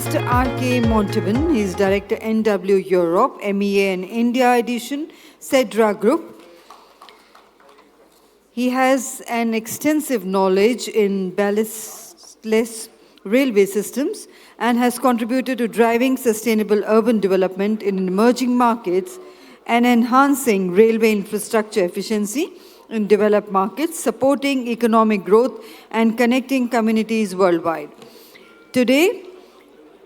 Mr. Rik Monteban. He is Director NW Europe, MEA and India edition, Sedra Group. He has an extensive knowledge in ballastless railway systems and has contributed to driving sustainable urban development in emerging markets and enhancing railway infrastructure efficiency in developed markets, supporting economic growth and connecting communities worldwide. Today,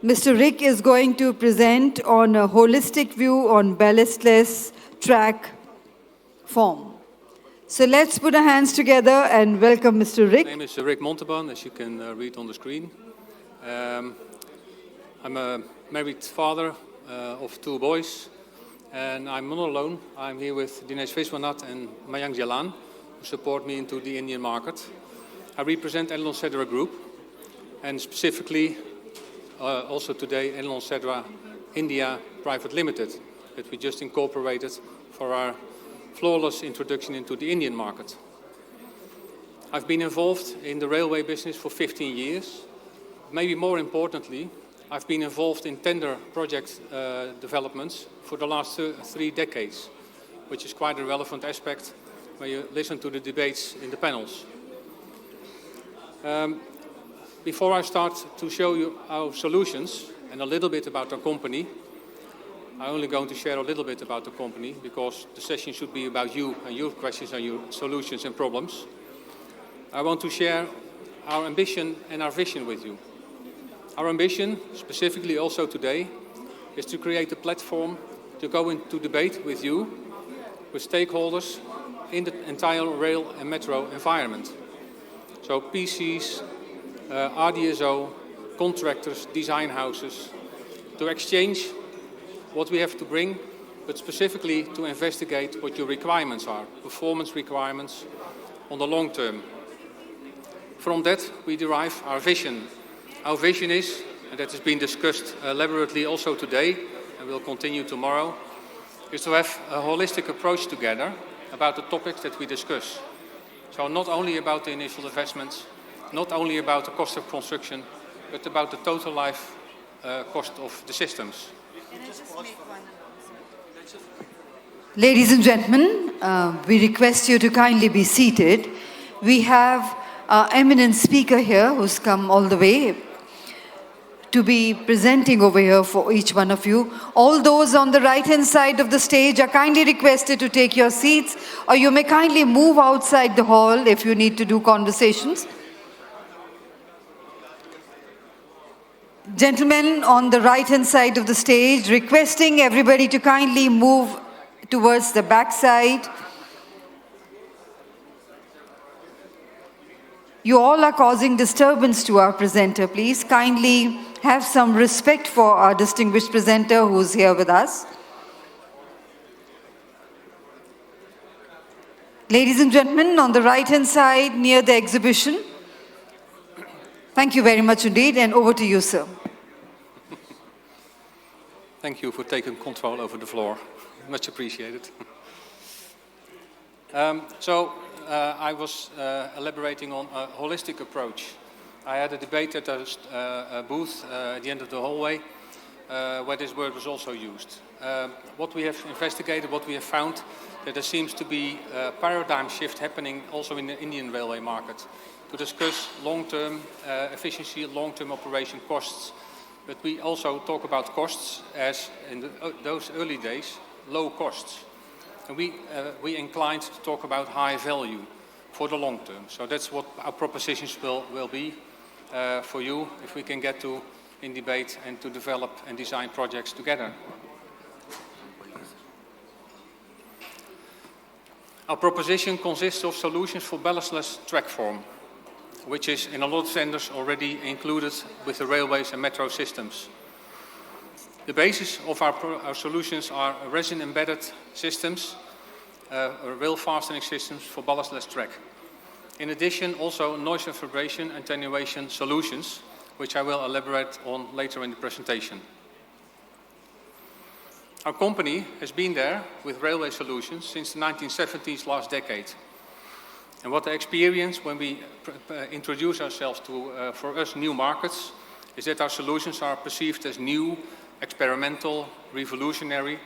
Mr. Rik is going to present on a holistic view on ballastless track form. So let's put our hands together and welcome Mr. Rik. My name is Rik Monteban, as you can read on the screen. I'm a married father of 2 boys, and I'm not alone. I'm here with Dinesh Viswanath and Mayank Jalan, who support me into the Indian market. I represent edilon Sedra Group, and specifically also today edilon Sedra India Private Limited, that we just incorporated for our flawless introduction into the Indian market. I've been involved in the railway business for 15 years. Maybe more importantly, I've been involved in tender project developments for the last 3 decades, which is quite a relevant aspect when you listen to the debates in the panels. Before I start to show you our solutions and a little bit about our company, I'm only going to share a little bit about the company because the session should be about you and your questions and your solutions and problems. I want to share our ambition and our vision with you. Our ambition, specifically also today, is to create a platform to go into debate with you, with stakeholders in the entire rail and metro environment. So PCs, RDSO, contractors, design houses, to exchange what we have to bring, but specifically to investigate what your requirements are, performance requirements on the long term. From that, we derive our vision. Our vision is, and that has been discussed elaborately also today, and will continue tomorrow, is to have a holistic approach together about the topics that we discuss. So not only about the initial investments, not only about the cost of construction, but about the total life cost of the systems. Ladies and gentlemen, we request you to kindly be seated. We have our eminent speaker here who's come all the way to be presenting over here for each one of you. All those on the right-hand side of the stage are kindly requested to take your seats, or you may kindly move outside the hall if you need to do conversations. Gentlemen on the right-hand side of the stage, requesting everybody to kindly move towards the back side. You all are causing disturbance to our presenter. Please kindly have some respect for our distinguished presenter who's here with us. Ladies and gentlemen, on the right-hand side near the exhibition. Thank you very much indeed, and over to you, sir. Thank you for taking control over the floor. Much appreciated. I was elaborating on a holistic approach. I had a debate at a booth at the end of the hallway where this word was also used. What we have investigated, what we have found, that there seems to be a paradigm shift happening also in the Indian railway market to discuss long-term efficiency, long-term operation costs. But we also talk about costs as in those early days, low costs. And we inclined to talk about high value for the long term. So that's what our propositions will be for you if we can get to in debate and to develop and design projects together. Our proposition consists of solutions for ballastless track form, which is in a lot of tenders already included with the railways and metro systems. The basis of our solutions are resin-embedded systems, rail fastening systems for ballastless track. In addition, also noise and vibration attenuation solutions, which I will elaborate on later in the presentation. Our company has been there with railway solutions since the 1970s, last decade. And what I experienced when we introduce ourselves to, for us, new markets, is that our solutions are perceived as new, experimental, revolutionary.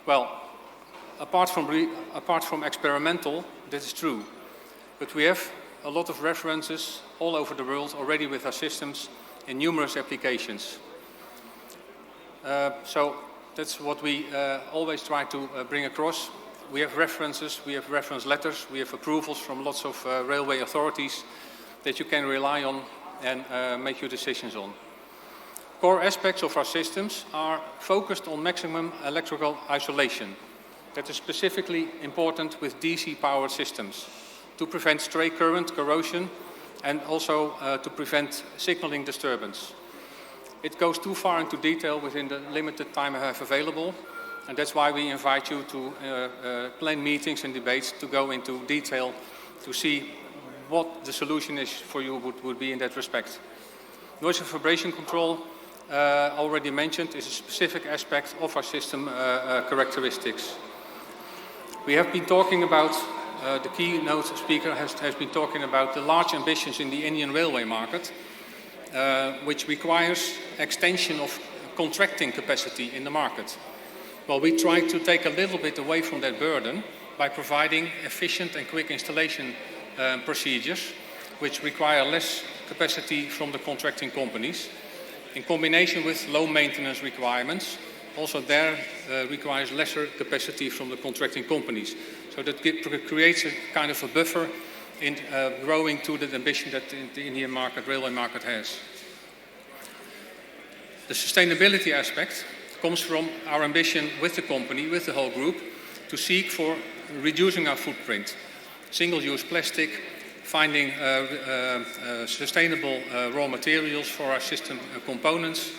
Well, apart from experimental, that is true. But we have a lot of references all over the world already with our systems in numerous applications. So that's what we always try to bring across. We have references, we have reference letters, we have approvals from lots of railway authorities that you can rely on and make your decisions on. Core aspects of our systems are focused on maximum electrical isolation. That is specifically important with DC-powered systems to prevent stray current corrosion and also to prevent signaling disturbance. It goes too far into detail within the limited time I have available, and that's why we invite you to plan meetings and debates to go into detail to see what the solution is for you would be in that respect. Noise and vibration control, already mentioned, is a specific aspect of our system characteristics. We have been talking about, the keynote speaker has been talking about the large ambitions in the Indian railway market, which requires extension of contracting capacity in the market. Well, we try to take a little bit away from that burden by providing efficient and quick installation procedures, which require less capacity from the contracting companies, in combination with low maintenance requirements. Also there requires lesser capacity from the contracting companies. So that creates a kind of a buffer in growing to the ambition that the Indian market, railway market has. The sustainability aspect comes from our ambition with the company, with the whole group, to seek for reducing our footprint. Single-use plastic, finding sustainable raw materials for our system components,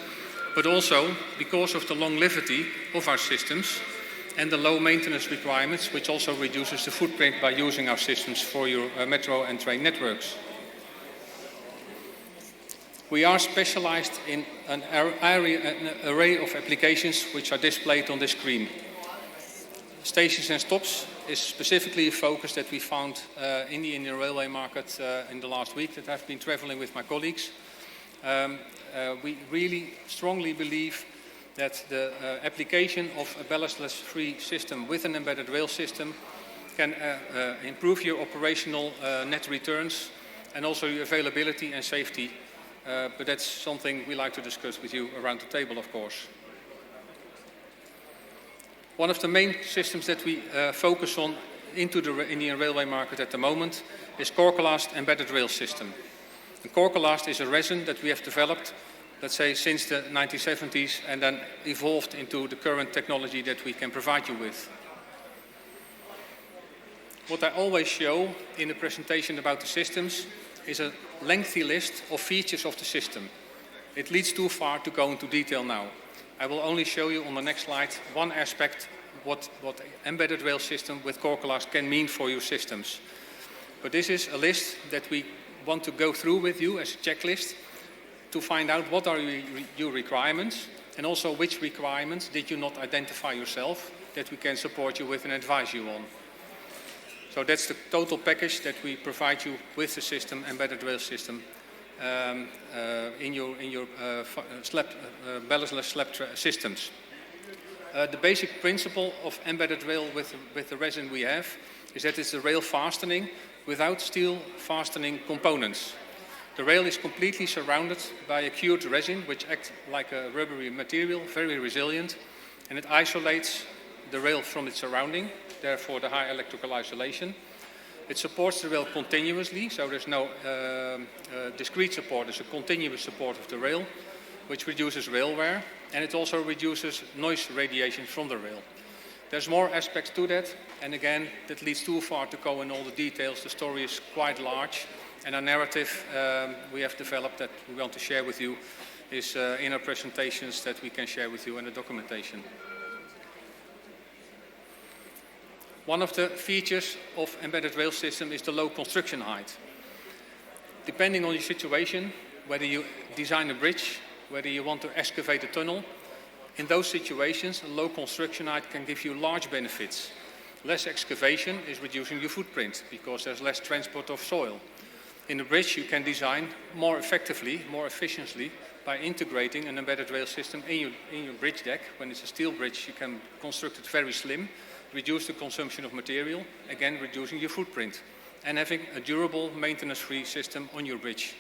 but also because of the longevity of our systems and the low maintenance requirements, which also reduces the footprint by using our systems for your metro and train networks. We are specialized in an array of applications which are displayed on this screen. Stations and stops is specifically a focus that we found in the Indian railway market in the last week that I've been traveling with my colleagues. We really strongly believe that the application of a ballastless-free system with an embedded rail system can improve your operational net returns and also your availability and safety. But that's something we like to discuss with you around the table, of course. One of the main systems that we focus on into the Indian railway market at the moment is Conclave embedded rail system. And Conclave is a resin that we have developed, let's say, since the 1970s and then evolved into the current technology that we can provide you with. What I always show in the presentation about the systems is a lengthy list of features of the system. It leads too far to go into detail now. I will only show you on the next slide one aspect what embedded rail system with Conclave can mean for your systems. But this is a list that we want to go through with you as a checklist to find out what are your requirements and also which requirements did you not identify yourself that we can support you with and advise you on. So that's the total package that we provide you with the system, embedded rail system, in your ballastless slab systems. The basic principle of embedded rail with the resin we have is that it's a rail fastening without steel fastening components. The rail is completely surrounded by a cured resin which acts like a rubbery material, very resilient, and it isolates the rail from its surrounding, therefore the high electrical isolation. It supports the rail continuously, so there's no discrete support, there's a continuous support of the rail, which reduces rail wear, and it also reduces noise radiation from the rail. There's more aspects to that, and again, that leads too far to go in all the details. The story is quite large, and our narrative we have developed that we want to share with you is in our presentations that we can share with you in the documentation. One of the features of embedded rail system is the low construction height. Depending on your situation, whether you design a bridge, whether you want to excavate a tunnel, in those situations, a low construction height can give you large benefits. Less excavation is reducing your footprint because there's less transport of soil. In a bridge, you can design more effectively, more efficiently by integrating an embedded rail system in your bridge deck. When it's a steel bridge, you can construct it very slim, reduce the consumption of material, again reducing your footprint, and having a durable, maintenance-free system on your bridge.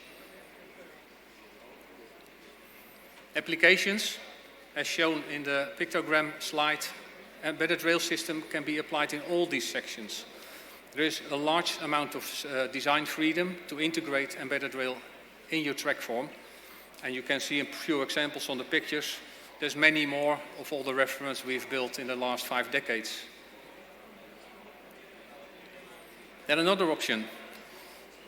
Applications, as shown in the pictogram slide, embedded rail system can be applied in all these sections. There is a large amount of design freedom to integrate embedded rail in your track form. And you can see a few examples on the pictures. There's many more of all the reference we've built in the last 5 decades. Then another option.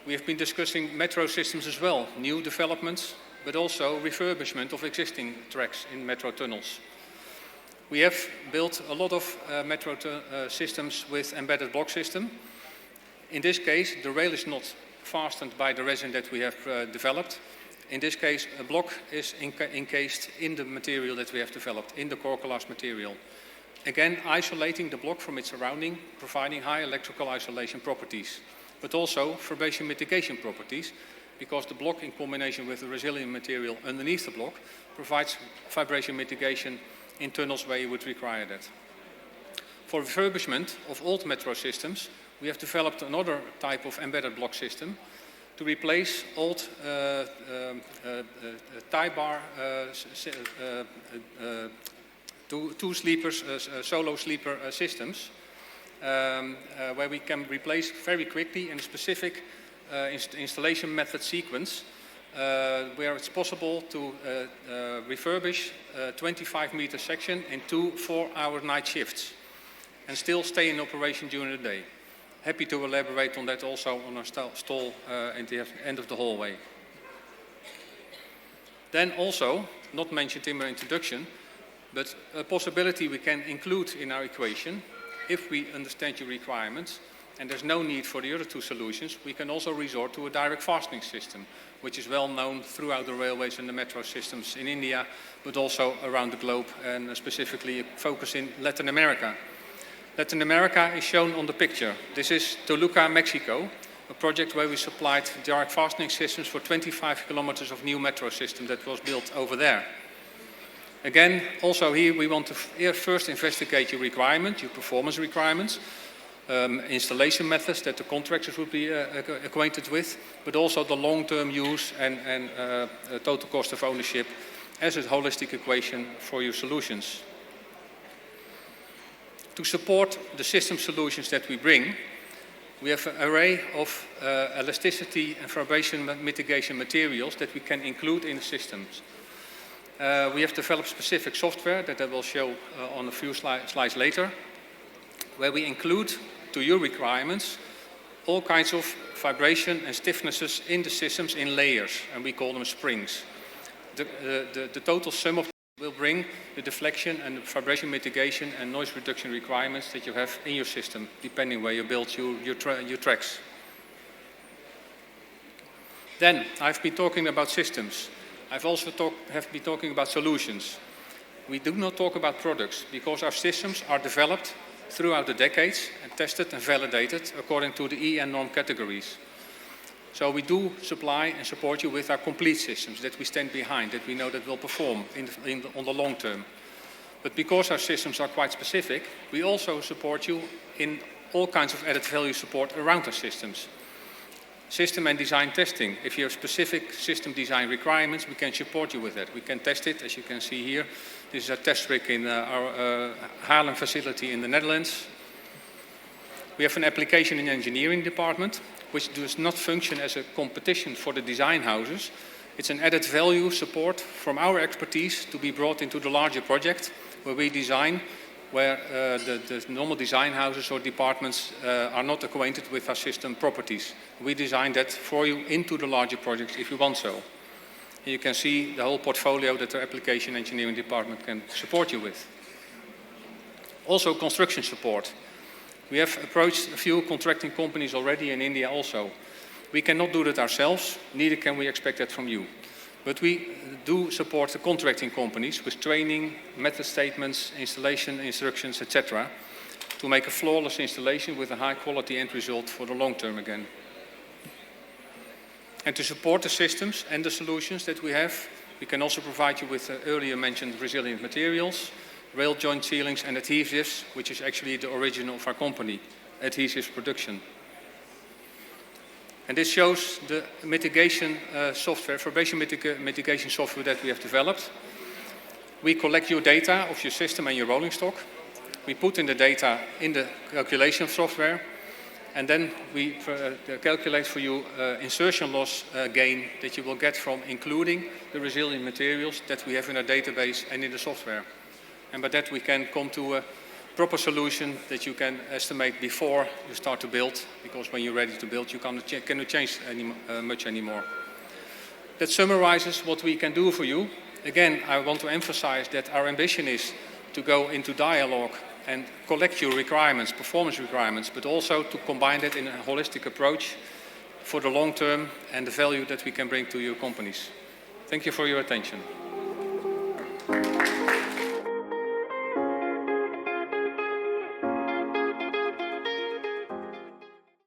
We have been discussing metro systems as well, new developments, but also refurbishment of existing tracks in metro tunnels. We have built a lot of metro systems with embedded block system. In this case, the rail is not fastened by the resin that we have developed. In this case, a block is encased in the material that we have developed, in the Conclave material. Again, isolating the block from its surrounding, providing high electrical isolation properties, but also vibration mitigation properties, because the block in combination with the resilient material underneath the block provides vibration mitigation in tunnels where you would require that. For refurbishment of old metro systems, we have developed another type of embedded block system to replace old tie bar two sleepers, solo sleeper systems, where we can replace very quickly in a specific installation method sequence, where it's possible to refurbish a 25-meter section in 2 4-hour night shifts and still stay in operation during the day. Happy to elaborate on that also on our stall at the end of the hallway. Then also, not mentioned in my introduction, but a possibility we can include in our equation, if we understand your requirements, and there's no need for the other 2 solutions, we can also resort to a direct fastening system, which is well known throughout the railways and the metro systems in India, but also around the globe, and specifically focus in Latin America. Latin America is shown on the picture. This is Toluca, Mexico, a project where we supplied direct fastening systems for 25 kilometers of new metro system that was built over there. Again, also here we want to first investigate your requirement, your performance requirements, installation methods that the contractors would be acquainted with, but also the long-term use and total cost of ownership as a holistic equation for your solutions. To support the system solutions that we bring, we have an array of elasticity and vibration mitigation materials that we can include in the systems. We have developed specific software that I will show on a few slides later, where we include, to your requirements, all kinds of vibration and stiffnesses in the systems in layers, and we call them springs. The total sum of them will bring the deflection and the vibration mitigation and noise reduction requirements that you have in your system, depending where you build your tracks. Then, I've been talking about systems. I've also been talking about solutions. We do not talk about products, because our systems are developed throughout the decades and tested and validated according to the EN norm categories. So we do supply and support you with our complete systems that we stand behind, that we know that will perform on the long term. But because our systems are quite specific, we also support you in all kinds of added value support around our systems. System and design testing. If you have specific system design requirements, we can support you with that. We can test it, as you can see here. This is a test rig in our Haarlem facility in the Netherlands. We have an application and engineering department, which does not function as a competition for the design houses. It's an added value support from our expertise to be brought into the larger project, where we design, where the normal design houses or departments are not acquainted with our system properties. We design that for you into the larger projects if you want so. And you can see the whole portfolio that the application engineering department can support you with. Also construction support. We have approached a few contracting companies already in India also. We cannot do that ourselves, neither can we expect that from you. But we do support the contracting companies with training, method statements, installation instructions, etc., to make a flawless installation with a high quality end result for the long term again. And to support the systems and the solutions that we have, We can also provide you with earlier mentioned resilient materials, rail joint sealings and adhesives, which is actually the origin of our company, adhesives production. And this shows the mitigation software, vibration mitigation software that we have developed. We collect your data of your system and your rolling stock. We put in the data in the calculation software, and then we calculate for you insertion loss gain that you will get from including the resilient materials that we have in our database and in the software. And by that we can come to a proper solution that you can estimate before you start to build, because when you're ready to build you cannot change much anymore. That summarizes what we can do for you. Again, I want to emphasize that our ambition is to go into dialogue and collect your requirements, performance requirements, but also to combine that in a holistic approach for the long term and the value that we can bring to your companies. Thank you for your attention.